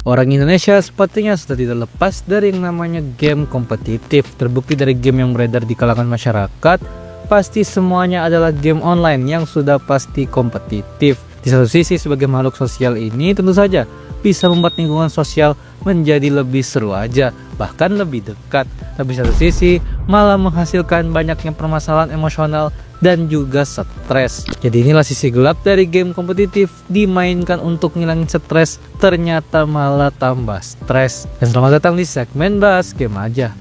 Orang Indonesia sepertinya sudah tidak lepas dari yang namanya game kompetitif. Terbukti dari game yang beredar di kalangan masyarakat, pasti semuanya adalah game online yang sudah pasti kompetitif. Di satu sisi sebagai makhluk sosial ini tentu saja bisa membuat lingkungan sosial menjadi lebih seru aja, bahkan lebih dekat. Tapi satu sisi malah menghasilkan banyaknya permasalahan emosional dan juga stres. Jadi inilah sisi gelap dari game kompetitif, dimainkan untuk ngilangin stres, ternyata malah tambah stres. Dan selamat datang di segmen bahas game aja.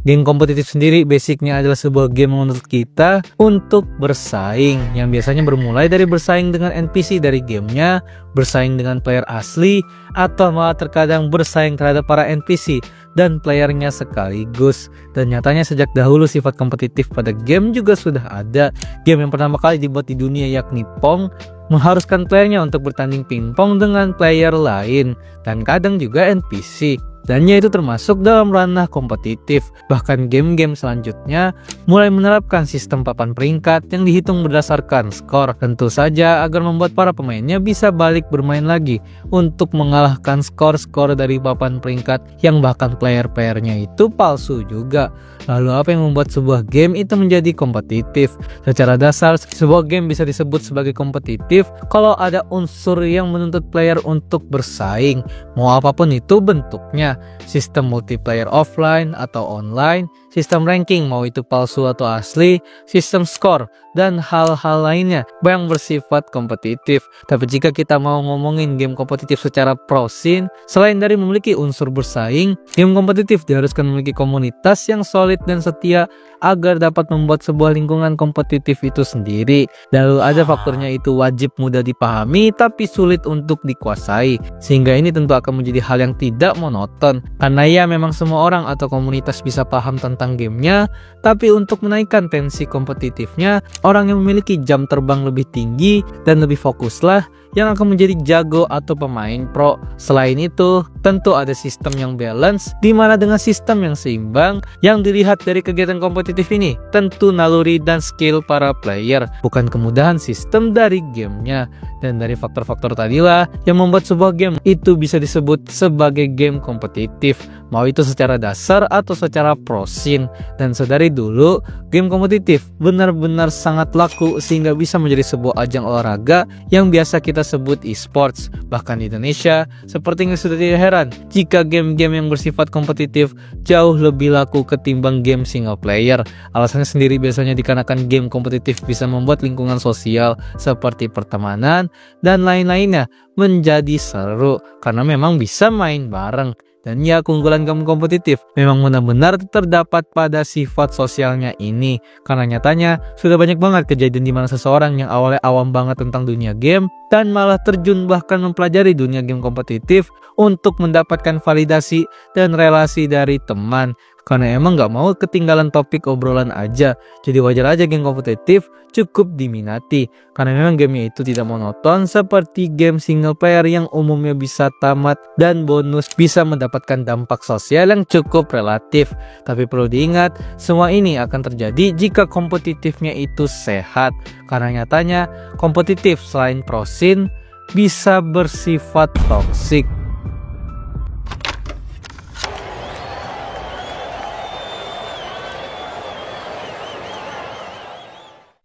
Game kompetitif sendiri basicnya adalah sebuah game menurut kita untuk bersaing, yang biasanya bermulai dari bersaing dengan NPC dari gamenya, bersaing dengan player asli, atau malah terkadang bersaing terhadap para NPC dan playernya sekaligus. Dan nyatanya sejak dahulu sifat kompetitif pada game juga sudah ada. Game yang pertama kali dibuat di dunia yakni Pong mengharuskan playernya untuk bertanding pingpong dengan player lain dan kadang juga NPC. Dannya itu termasuk dalam ranah kompetitif. Bahkan game-game selanjutnya mulai menerapkan sistem papan peringkat yang dihitung berdasarkan skor. Tentu saja agar membuat para pemainnya bisa balik bermain lagi untuk mengalahkan skor-skor dari papan peringkat yang bahkan player-playernya itu palsu juga. Lalu apa yang membuat sebuah game itu menjadi kompetitif? Secara dasar sebuah game bisa disebut sebagai kompetitif kalau ada unsur yang menuntut player untuk bersaing, mau apapun itu bentuknya. Sistem multiplayer offline atau online, sistem ranking mau itu palsu atau asli, sistem skor, dan hal-hal lainnya yang bersifat kompetitif. Tapi jika kita mau ngomongin game kompetitif secara pro-scene, selain dari memiliki unsur bersaing, game kompetitif diharuskan memiliki komunitas yang solid dan setia agar dapat membuat sebuah lingkungan kompetitif itu sendiri. Lalu ada faktornya itu wajib mudah dipahami tapi sulit untuk dikuasai, sehingga ini tentu akan menjadi hal yang tidak monoton. Karena ya memang semua orang atau komunitas bisa paham tentang gamenya, tapi untuk menaikkan tensi kompetitifnya, orang yang memiliki jam terbang lebih tinggi dan lebih fokuslah yang akan menjadi jago atau pemain pro. Selain itu, tentu ada sistem yang balance, di mana dengan sistem yang seimbang yang dilihat dari kegiatan kompetitif ini, tentu naluri dan skill para player, bukan kemudahan sistem dari gamenya. Dan dari faktor-faktor tadilah yang membuat sebuah game itu bisa disebut sebagai game kompetitif, mau itu secara dasar atau secara pro-scene. Dan sedari dulu, game kompetitif benar-benar sangat laku sehingga bisa menjadi sebuah ajang olahraga yang biasa kita sebut e-sports. Bahkan di Indonesia, sepertinya sudah tidak heran jika game-game yang bersifat kompetitif jauh lebih laku ketimbang game single player. Alasannya sendiri biasanya dikarenakan game kompetitif bisa membuat lingkungan sosial seperti pertemanan dan lain-lainnya menjadi seru karena memang bisa main bareng. Dan ya, keunggulan game kompetitif memang benar-benar terdapat pada sifat sosialnya ini. Karena nyatanya sudah banyak banget kejadian di mana seseorang yang awalnya awam banget tentang dunia game dan malah terjun bahkan mempelajari dunia game kompetitif untuk mendapatkan validasi dan relasi dari teman. Karena emang gak mau ketinggalan topik obrolan aja. Jadi wajar aja game kompetitif cukup diminati. Karena memang gamenya itu tidak monoton seperti game single player yang umumnya bisa tamat dan bonus bisa mendapatkan dampak sosial yang cukup relatif. Tapi perlu diingat, semua ini akan terjadi jika kompetitifnya itu sehat. Karena nyatanya kompetitif selain pro-scene bisa bersifat toksik.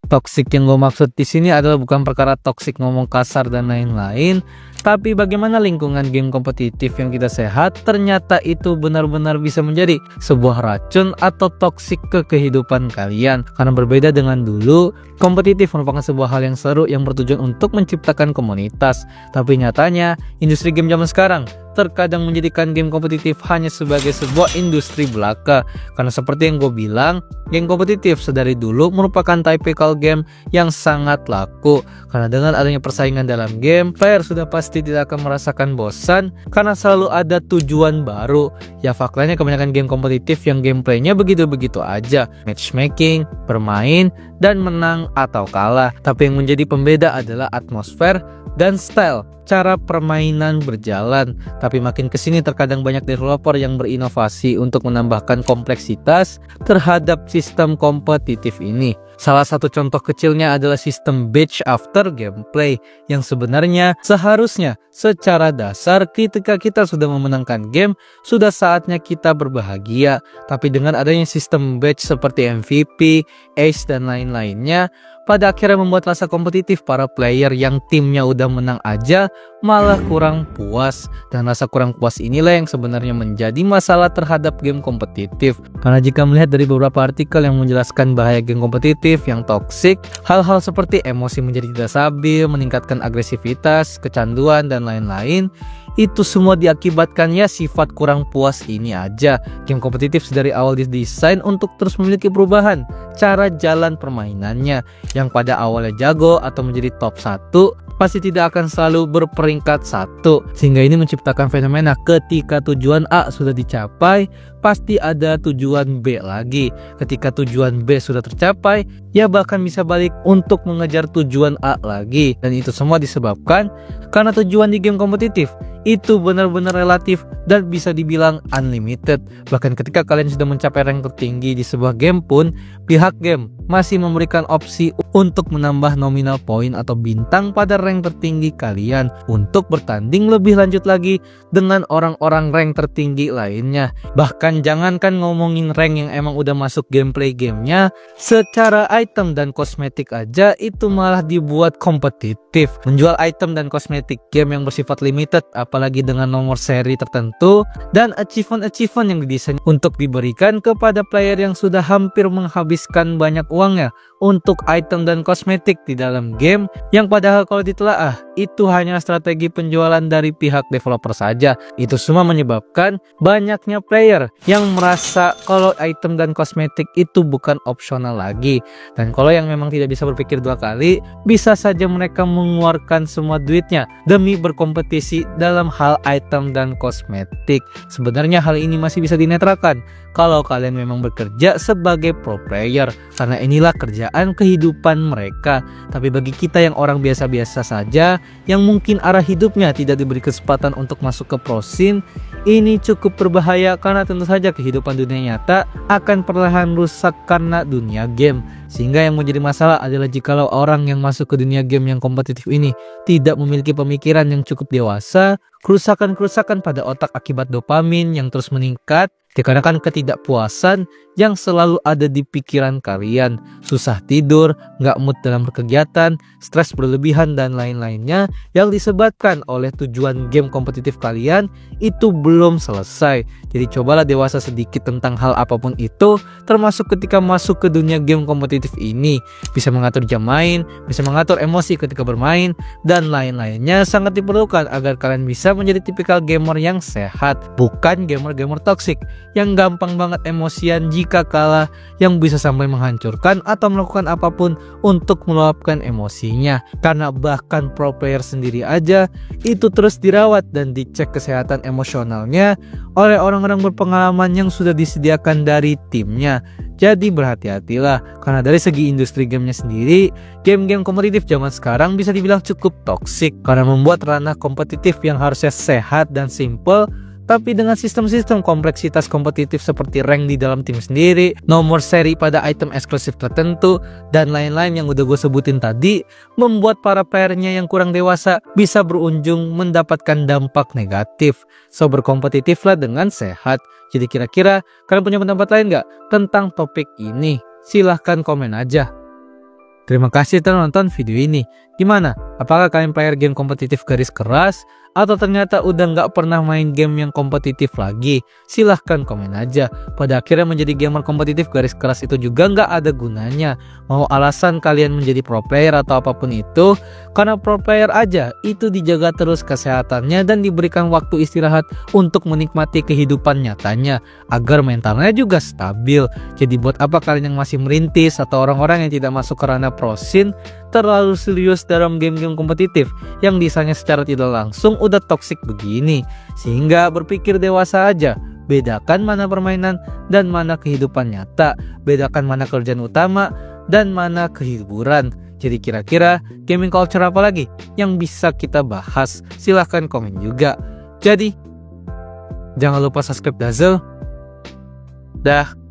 Toksik yang gue maksud di sini adalah bukan perkara toksik ngomong kasar dan lain-lain, tapi bagaimana lingkungan game kompetitif yang tidak sehat ternyata itu benar-benar bisa menjadi sebuah racun atau toksik ke kehidupan kalian. Karena berbeda dengan dulu, kompetitif merupakan sebuah hal yang seru yang bertujuan untuk menciptakan komunitas. Tapi nyatanya, industri game zaman sekarang terkadang menjadikan game kompetitif hanya sebagai sebuah industri belaka. Karena seperti yang gue bilang, game kompetitif sedari dulu merupakan typical game yang sangat laku. Karena dengan adanya persaingan dalam game, player sudah pasti tidak akan merasakan bosan karena selalu ada tujuan baru. Ya faktanya kebanyakan game kompetitif yang gameplaynya begitu-begitu aja, matchmaking, bermain, dan menang atau kalah. Tapi yang menjadi pembeda adalah atmosfer dan style cara permainan berjalan. Tapi makin kesini terkadang banyak developer yang berinovasi untuk menambahkan kompleksitas terhadap sistem kompetitif ini. Salah satu contoh kecilnya adalah sistem batch after gameplay yang sebenarnya seharusnya secara dasar ketika kita sudah memenangkan game sudah saatnya kita berbahagia. Tapi dengan adanya sistem batch seperti MVP, Ace dan lain-lainnya, pada akhirnya membuat rasa kompetitif para player yang timnya udah menang aja malah kurang puas. Dan rasa kurang puas inilah yang sebenarnya menjadi masalah terhadap game kompetitif. Karena jika melihat dari beberapa artikel yang menjelaskan bahaya game kompetitif yang toksik, hal-hal seperti emosi menjadi tidak stabil, meningkatkan agresivitas, kecanduan, dan lain-lain, itu semua diakibatkannya sifat kurang puas ini aja. Game kompetitif dari awal didesain untuk terus memiliki perubahan cara jalan permainannya. Yang pada awalnya jago atau menjadi top 1 pasti tidak akan selalu berperingkat 1. Sehingga ini menciptakan fenomena ketika tujuan A sudah dicapai, pasti ada tujuan B lagi. Ketika tujuan B sudah tercapai, ya bahkan bisa balik untuk mengejar tujuan A lagi. Dan itu semua disebabkan karena tujuan di game kompetitif itu benar-benar relatif dan bisa dibilang unlimited. Bahkan ketika kalian sudah mencapai rank tertinggi di sebuah game pun, pihak game masih memberikan opsi untuk menambah nominal poin atau bintang pada rank tertinggi kalian untuk bertanding lebih lanjut lagi dengan orang-orang rank tertinggi lainnya. Bahkan jangankan ngomongin rank yang emang udah masuk gameplay gamenya, secara item dan kosmetik aja itu malah dibuat kompetitif. Menjual item dan kosmetik game yang bersifat limited, apalagi dengan nomor seri tertentu dan achievement-achievement yang didesain untuk diberikan kepada player yang sudah hampir menghabiskan banyak uangnya untuk item dan kosmetik di dalam game, yang padahal kalau ditelaah itu hanya strategi penjualan dari pihak developer saja. Itu semua menyebabkan banyaknya player yang merasa kalau item dan kosmetik itu bukan opsional lagi. Dan kalau yang memang tidak bisa berpikir dua kali, bisa saja mereka mengeluarkan semua duitnya demi berkompetisi dalam hal item dan kosmetik. Sebenarnya hal ini masih bisa dinetralkan kalau kalian memang bekerja sebagai pro player, karena inilah kerjaan kehidupan mereka. Tapi bagi kita yang orang biasa-biasa saja, yang mungkin arah hidupnya tidak diberi kesempatan untuk masuk ke pro scene, ini cukup berbahaya karena tentu saja kehidupan dunia nyata akan perlahan rusak karena dunia game. Sehingga yang menjadi masalah adalah jikalau orang yang masuk ke dunia game yang kompetitif ini tidak memiliki pemikiran yang cukup dewasa, kerusakan-kerusakan pada otak akibat dopamin yang terus meningkat, dikarenakan ketidakpuasan yang selalu ada di pikiran kalian, susah tidur, nggak mood dalam berkegiatan, stres berlebihan dan lain-lainnya yang disebabkan oleh tujuan game kompetitif kalian itu belum selesai. Jadi cobalah dewasa sedikit tentang hal apapun itu, termasuk ketika masuk ke dunia game kompetitif ini. Bisa mengatur jam main, bisa mengatur emosi ketika bermain, dan lain-lainnya sangat diperlukan agar kalian bisa menjadi tipikal gamer yang sehat, bukan gamer-gamer toksik yang gampang banget emosian jika kalah, yang bisa sampai menghancurkan atau melakukan apapun untuk meluapkan emosinya. Karena bahkan pro player sendiri aja itu terus dirawat dan dicek kesehatan emosionalnya oleh orang-orang berpengalaman yang sudah disediakan dari timnya. Jadi berhati-hatilah, karena dari segi industri gamenya sendiri, game-game kompetitif zaman sekarang bisa dibilang cukup toksik karena membuat ranah kompetitif yang harusnya sehat dan simple, tapi dengan sistem-sistem kompleksitas kompetitif seperti rank di dalam tim sendiri, nomor seri pada item eksklusif tertentu, dan lain-lain yang udah gue sebutin tadi, membuat para playernya yang kurang dewasa bisa berujung mendapatkan dampak negatif. So berkompetitiflah dengan sehat. Jadi kira-kira kalian punya pendapat lain gak tentang topik ini? Silahkan komen aja. Terima kasih telah nonton video ini. Gimana? Apakah kalian player game kompetitif garis keras? Atau ternyata udah nggak pernah main game yang kompetitif lagi? Silahkan komen aja. Pada akhirnya menjadi gamer kompetitif garis keras itu juga nggak ada gunanya. Mau alasan kalian menjadi pro player atau apapun itu, karena pro player aja itu dijaga terus kesehatannya dan diberikan waktu istirahat untuk menikmati kehidupan nyatanya agar mentalnya juga stabil. Jadi buat apa kalian yang masih merintis atau orang-orang yang tidak masuk ke ranah pro scene terlalu serius dalam game-game kompetitif yang disanya secara tidak langsung udah toksik begini? Sehingga berpikir dewasa aja. Bedakan mana permainan dan mana kehidupan nyata. Bedakan mana kerjaan utama dan mana kehiburan. Jadi kira-kira gaming culture apa lagi yang bisa kita bahas? Silahkan komen juga. Jadi jangan lupa subscribe Dazzle. Dah.